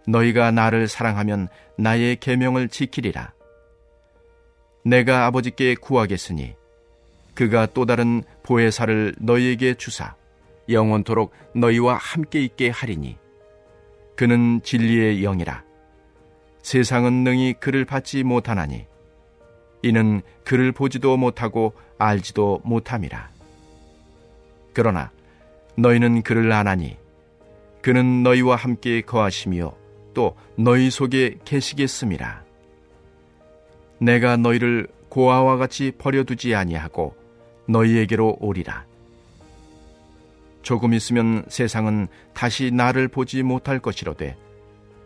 너희가 나를 사랑하면 나의 계명을 지키리라. 내가 아버지께 구하겠으니 그가 또 다른 보혜사를 너희에게 주사 영원토록 너희와 함께 있게 하리니 그는 진리의 영이라. 세상은 능히 그를 받지 못하나니 이는 그를 보지도 못하고 알지도 못함이라. 그러나 너희는 그를 아나니 그는 너희와 함께 거하시며 또 너희 속에 계시겠음이라. 내가 너희를 고아와 같이 버려두지 아니하고 너희에게로 오리라. 조금 있으면 세상은 다시 나를 보지 못할 것이로되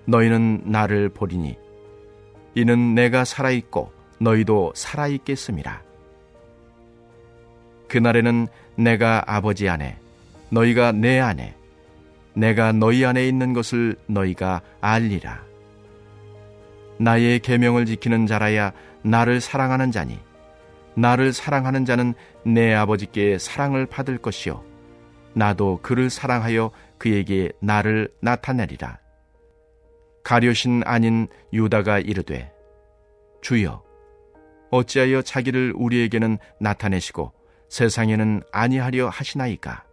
너희는 나를 보리니 이는 내가 살아있고 너희도 살아있겠음이라. 그날에는 내가 아버지 안에 너희가 내 안에 내가 너희 안에 있는 것을 너희가 알리라. 나의 계명을 지키는 자라야 나를 사랑하는 자니 나를 사랑하는 자는 내 아버지께 사랑을 받을 것이요 나도 그를 사랑하여 그에게 나를 나타내리라. 가룟신 아닌 유다가 이르되 주여 어찌하여 자기를 우리에게는 나타내시고 세상에는 아니하려 하시나이까?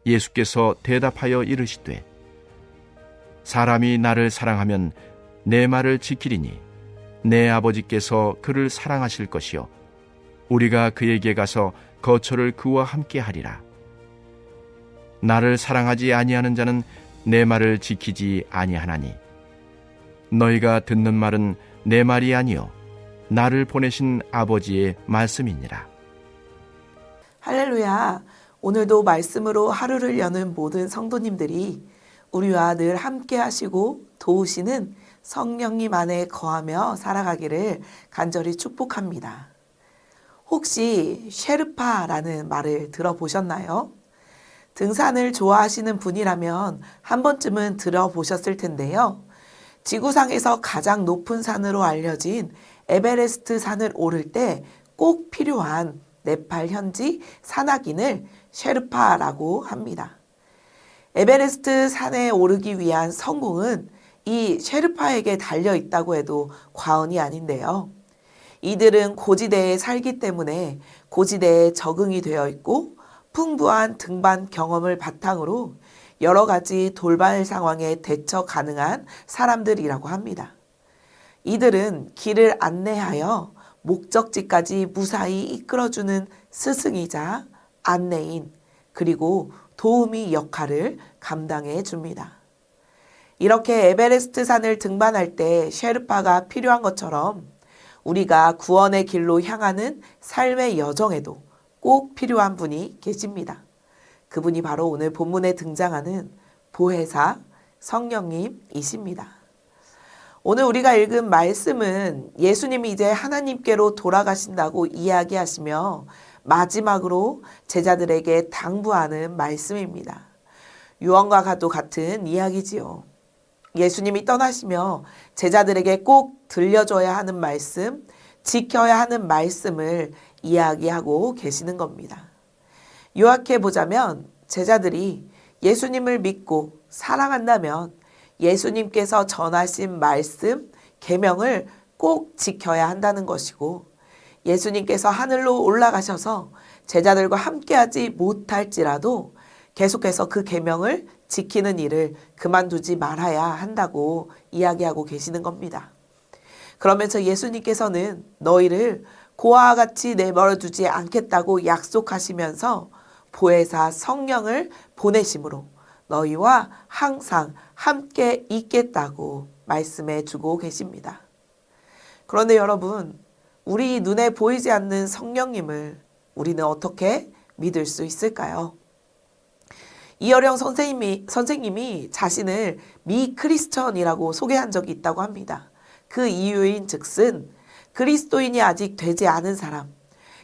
예수께서 대답하여 이르시되 사람이 나를 사랑하면 내 말을 지키리니 내 아버지께서 그를 사랑하실 것이요 우리가 그에게 가서 거처를 그와 함께 하리라. 나를 사랑하지 아니하는 자는 내 말을 지키지 아니하나니 너희가 듣는 말은 내 말이 아니요 나를 보내신 아버지의 말씀이니라. 할렐루야. 오늘도 말씀으로 하루를 여는 모든 성도님들이 우리와 늘 함께 하시고 도우시는 성령님 안에 거하며 살아가기를 간절히 축복합니다. 혹시 셰르파라는 말을 들어보셨나요? 등산을 좋아하시는 분이라면 한 번쯤은 들어보셨을 텐데요. 지구상에서 가장 높은 산으로 알려진 에베레스트 산을 오를 때 꼭 필요한 네팔 현지 산악인을 셰르파라고 합니다. 에베레스트 산에 오르기 위한 성공은 이 셰르파에게 달려 있다고 해도 과언이 아닌데요. 이들은 고지대에 살기 때문에 고지대에 적응이 되어 있고 풍부한 등반 경험을 바탕으로 여러 가지 돌발 상황에 대처 가능한 사람들이라고 합니다. 이들은 길을 안내하여 목적지까지 무사히 이끌어주는 스승이자 안내인 그리고 도우미 역할을 감당해 줍니다. 이렇게 에베레스트 산을 등반할 때 셰르파가 필요한 것처럼 우리가 구원의 길로 향하는 삶의 여정에도 꼭 필요한 분이 계십니다. 그분이 바로 오늘 본문에 등장하는 보혜사 성령님이십니다. 오늘 우리가 읽은 말씀은 예수님이 이제 하나님께로 돌아가신다고 이야기하시며 마지막으로 제자들에게 당부하는 말씀입니다. 유언과 같은 이야기지요. 예수님이 떠나시며 제자들에게 꼭 들려줘야 하는 말씀, 지켜야 하는 말씀을 이야기하고 계시는 겁니다. 요약해 보자면 제자들이 예수님을 믿고 사랑한다면 예수님께서 전하신 말씀, 계명을 꼭 지켜야 한다는 것이고 예수님께서 하늘로 올라가셔서 제자들과 함께하지 못할지라도 계속해서 그 계명을 지키는 일을 그만두지 말아야 한다고 이야기하고 계시는 겁니다. 그러면서 예수님께서는 너희를 고아와 같이 내버려 두지 않겠다고 약속하시면서 보혜사 성령을 보내심으로 너희와 항상 함께 있겠다고 말씀해 주고 계십니다. 그런데 여러분, 우리 눈에 보이지 않는 성령님을 우리는 어떻게 믿을 수 있을까요? 이어령 선생님이 자신을 미크리스천이라고 소개한 적이 있다고 합니다. 그 이유인 즉슨 그리스도인이 아직 되지 않은 사람,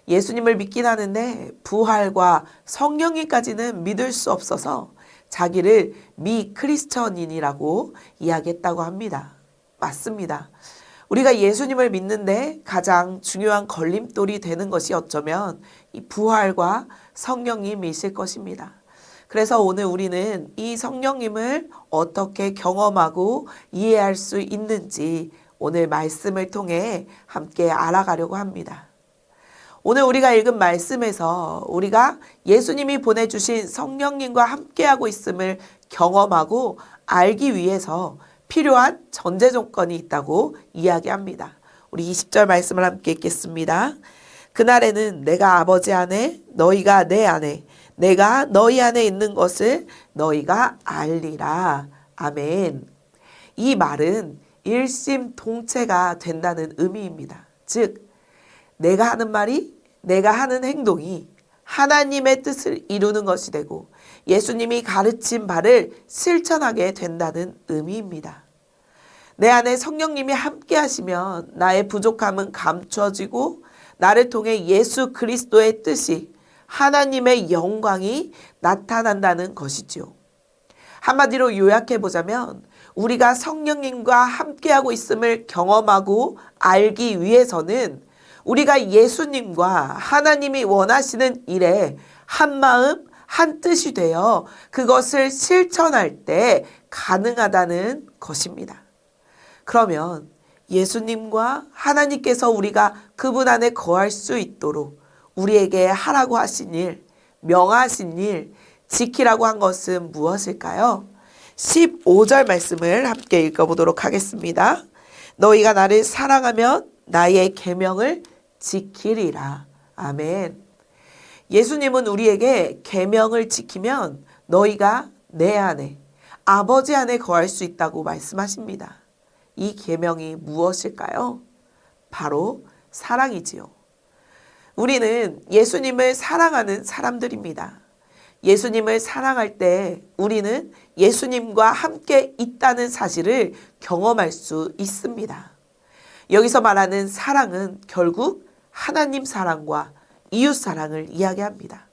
예수님을 믿긴 하는데 부활과 성령님까지는 믿을 수 없어서 자기를 미크리스천인이라고 이야기했다고 합니다. 맞습니다. 우리가 예수님을 믿는데 가장 중요한 걸림돌이 되는 것이 어쩌면 이 부활과 성령님이실 것입니다. 그래서 오늘 우리는 이 성령님을 어떻게 경험하고 이해할 수 있는지 오늘 말씀을 통해 함께 알아가려고 합니다. 오늘 우리가 읽은 말씀에서 우리가 예수님이 보내주신 성령님과 함께하고 있음을 경험하고 알기 위해서 필요한 전제 조건이 있다고 이야기합니다. 우리 20절 말씀을 함께 읽겠습니다. 그날에는 내가 아버지 안에 너희가 내 안에 내가 너희 안에 있는 것을 너희가 알리라. 아멘. 이 말은 일심동체가 된다는 의미입니다. 즉 내가 하는 말이 내가 하는 행동이 하나님의 뜻을 이루는 것이 되고 예수님이 가르친 바를 실천하게 된다는 의미입니다. 내 안에 성령님이 함께 하시면 나의 부족함은 감춰지고 나를 통해 예수 그리스도의 뜻이 하나님의 영광이 나타난다는 것이지요. 한마디로 요약해 보자면 우리가 성령님과 함께하고 있음을 경험하고 알기 위해서는 우리가 예수님과 하나님이 원하시는 일에 한 마음 한 뜻이 되어 그것을 실천할 때 가능하다는 것입니다. 그러면 예수님과 하나님께서 우리가 그분 안에 거할 수 있도록 우리에게 하라고 하신 일, 명하신 일, 지키라고 한 것은 무엇일까요? 15절 말씀을 함께 읽어보도록 하겠습니다. 너희가 나를 사랑하면 나의 계명을 지키리라. 아멘. 예수님은 우리에게 계명을 지키면 너희가 내 안에, 아버지 안에 거할 수 있다고 말씀하십니다. 이 계명이 무엇일까요? 바로 사랑이지요. 우리는 예수님을 사랑하는 사람들입니다. 예수님을 사랑할 때 우리는 예수님과 함께 있다는 사실을 경험할 수 있습니다. 여기서 말하는 사랑은 결국 하나님 사랑과 이웃 사랑을 이야기합니다.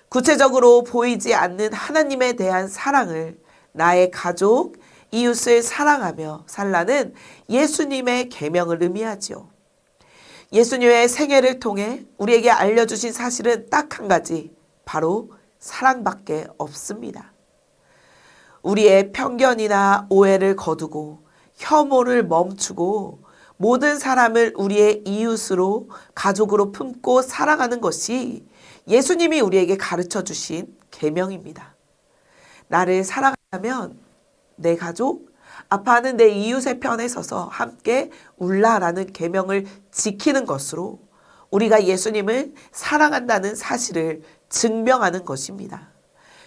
구체적으로 보이지 않는 하나님에 대한 사랑을 나의 가족, 이웃을 사랑하며 살라는 예수님의 계명을 의미하죠. 예수님의 생애를 통해 우리에게 알려주신 사실은 딱 한 가지, 바로 사랑밖에 없습니다. 우리의 편견이나 오해를 거두고 혐오를 멈추고 모든 사람을 우리의 이웃으로 가족으로 품고 살아가는 것이 예수님이 우리에게 가르쳐 주신 계명입니다. 나를 사랑하면 내 가족, 아파하는 내 이웃의 편에 서서 함께 울라라는 계명을 지키는 것으로 우리가 예수님을 사랑한다는 사실을 증명하는 것입니다.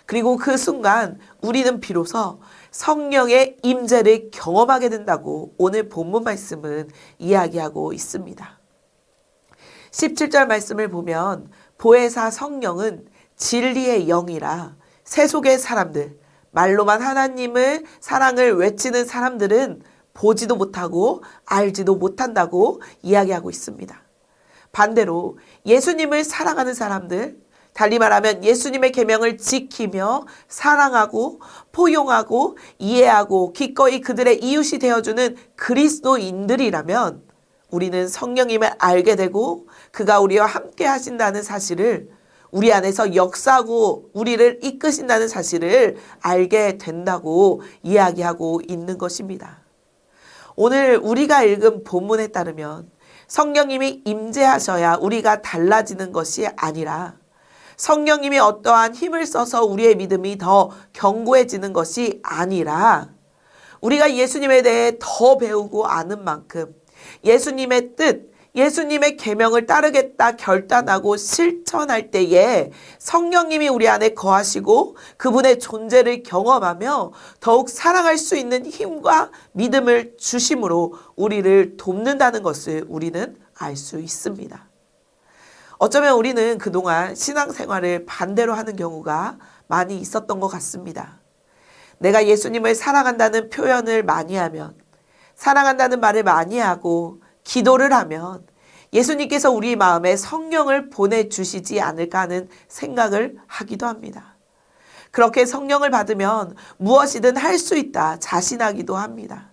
그리고 그 순간 우리는 비로소 성령의 임재를 경험하게 된다고 오늘 본문 말씀은 이야기하고 있습니다. 17절 말씀을 보면 보혜사 성령은 진리의 영이라 세속의 사람들, 말로만 하나님을 사랑을 외치는 사람들은 보지도 못하고 알지도 못한다고 이야기하고 있습니다. 반대로 예수님을 사랑하는 사람들, 달리 말하면 예수님의 계명을 지키며 사랑하고 포용하고 이해하고 기꺼이 그들의 이웃이 되어주는 그리스도인들이라면 우리는 성령님을 알게 되고 그가 우리와 함께 하신다는 사실을, 우리 안에서 역사하고 우리를 이끄신다는 사실을 알게 된다고 이야기하고 있는 것입니다. 오늘 우리가 읽은 본문에 따르면 성령님이 임재하셔야 우리가 달라지는 것이 아니라 성령님이 어떠한 힘을 써서 우리의 믿음이 더 견고해지는 것이 아니라 우리가 예수님에 대해 더 배우고 아는 만큼 예수님의 뜻, 예수님의 계명을 따르겠다 결단하고 실천할 때에 성령님이 우리 안에 거하시고 그분의 존재를 경험하며 더욱 사랑할 수 있는 힘과 믿음을 주심으로 우리를 돕는다는 것을 우리는 알 수 있습니다. 어쩌면 우리는 그동안 신앙생활을 반대로 하는 경우가 많이 있었던 것 같습니다. 내가 예수님을 사랑한다는 표현을 많이 하면, 사랑한다는 말을 많이 하고 기도를 하면 예수님께서 우리 마음에 성령을 보내주시지 않을까 하는 생각을 하기도 합니다. 그렇게 성령을 받으면 무엇이든 할 수 있다 자신하기도 합니다.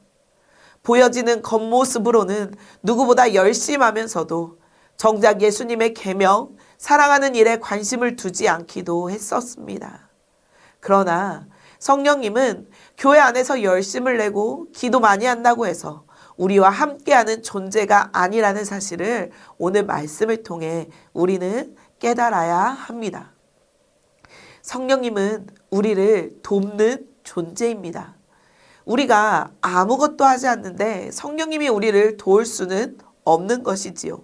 보여지는 겉모습으로는 누구보다 열심하면서도 정작 예수님의 계명, 사랑하는 일에 관심을 두지 않기도 했었습니다. 그러나 성령님은 교회 안에서 열심을 내고 기도 많이 한다고 해서 우리와 함께하는 존재가 아니라는 사실을 오늘 말씀을 통해 우리는 깨달아야 합니다. 성령님은 우리를 돕는 존재입니다. 우리가 아무것도 하지 않는데 성령님이 우리를 도울 수는 없는 것이지요.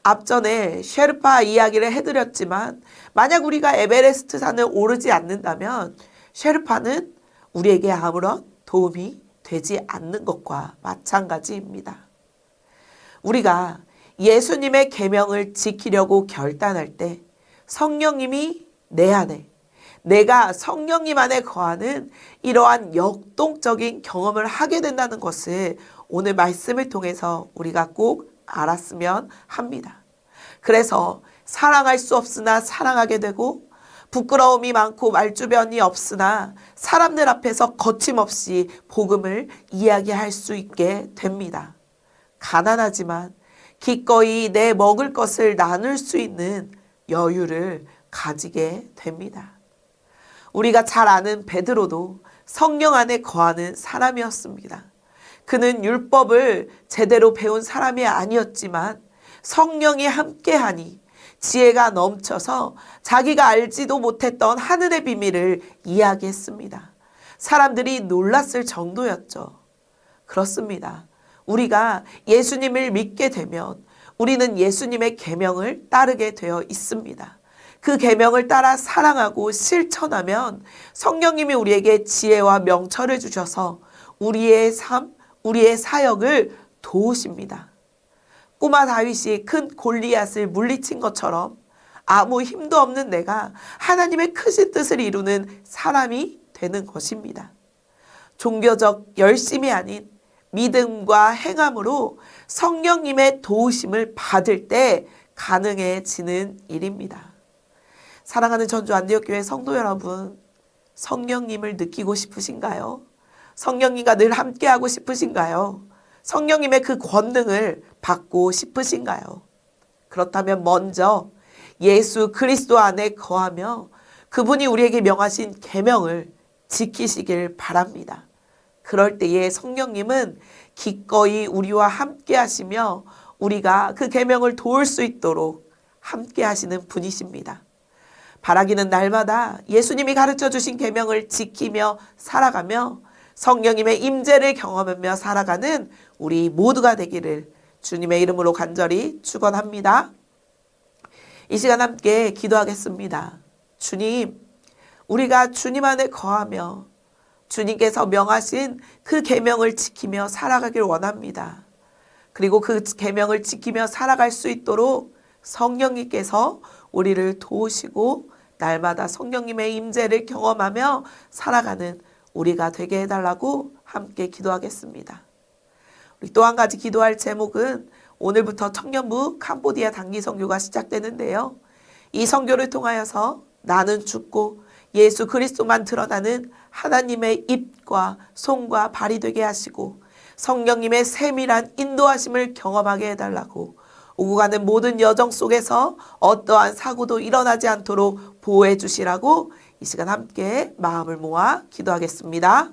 앞전에 셰르파 이야기를 해드렸지만 만약 우리가 에베레스트 산을 오르지 않는다면 셰르파는 우리에게 아무런 도움이 되지 않는 것과 마찬가지입니다. 우리가 예수님의 계명을 지키려고 결단할 때 성령님이 내 안에, 내가 성령님 안에 거하는 이러한 역동적인 경험을 하게 된다는 것을 오늘 말씀을 통해서 우리가 꼭 알았으면 합니다. 그래서 사랑할 수 없으나 사랑하게 되고 부끄러움이 많고 말주변이 없으나 사람들 앞에서 거침없이 복음을 이야기할 수 있게 됩니다. 가난하지만 기꺼이 내 먹을 것을 나눌 수 있는 여유를 가지게 됩니다. 우리가 잘 아는 베드로도 성령 안에 거하는 사람이었습니다. 그는 율법을 제대로 배운 사람이 아니었지만 성령이 함께하니 지혜가 넘쳐서 자기가 알지도 못했던 하늘의 비밀을 이야기했습니다. 사람들이 놀랐을 정도였죠. 그렇습니다. 우리가 예수님을 믿게 되면 우리는 예수님의 계명을 따르게 되어 있습니다. 그 계명을 따라 사랑하고 실천하면 성령님이 우리에게 지혜와 명철을 주셔서 우리의 삶, 우리의 사역을 도우십니다. 꼬마 다윗이 큰 골리앗을 물리친 것처럼 아무 힘도 없는 내가 하나님의 크신 뜻을 이루는 사람이 되는 것입니다. 종교적 열심이 아닌 믿음과 행함으로 성령님의 도우심을 받을 때 가능해지는 일입니다. 사랑하는 전주 안디옥교회 성도 여러분, 성령님을 느끼고 싶으신가요? 성령님과 늘 함께하고 싶으신가요? 성령님의 그 권능을 받고 싶으신가요? 그렇다면 먼저 예수 그리스도 안에 거하며 그분이 우리에게 명하신 계명을 지키시길 바랍니다. 그럴 때에 성령님은 기꺼이 우리와 함께 하시며 우리가 그 계명을 도울 수 있도록 함께 하시는 분이십니다. 바라기는 날마다 예수님이 가르쳐 주신 계명을 지키며 살아가며 성령님의 임재를 경험하며 살아가는 우리 모두가 되기를 주님의 이름으로 간절히 축원합니다. 이 시간 함께 기도하겠습니다. 주님, 우리가 주님 안에 거하며 주님께서 명하신 그 계명을 지키며 살아가길 원합니다. 그리고 그 계명을 지키며 살아갈 수 있도록 성령님께서 우리를 도우시고 날마다 성령님의 임재를 경험하며 살아가는 우리가 되게 해달라고 함께 기도하겠습니다. 우리 또 한 가지 기도할 제목은 오늘부터 청년부 캄보디아 단기 선교가 시작되는데요. 이 선교를 통하여서 나는 죽고 예수 그리스도만 드러나는 하나님의 입과 손과 발이 되게 하시고 성령님의 세밀한 인도하심을 경험하게 해달라고 오고 가는 모든 여정 속에서 어떠한 사고도 일어나지 않도록 보호해 주시라고 이 시간 함께 마음을 모아 기도하겠습니다.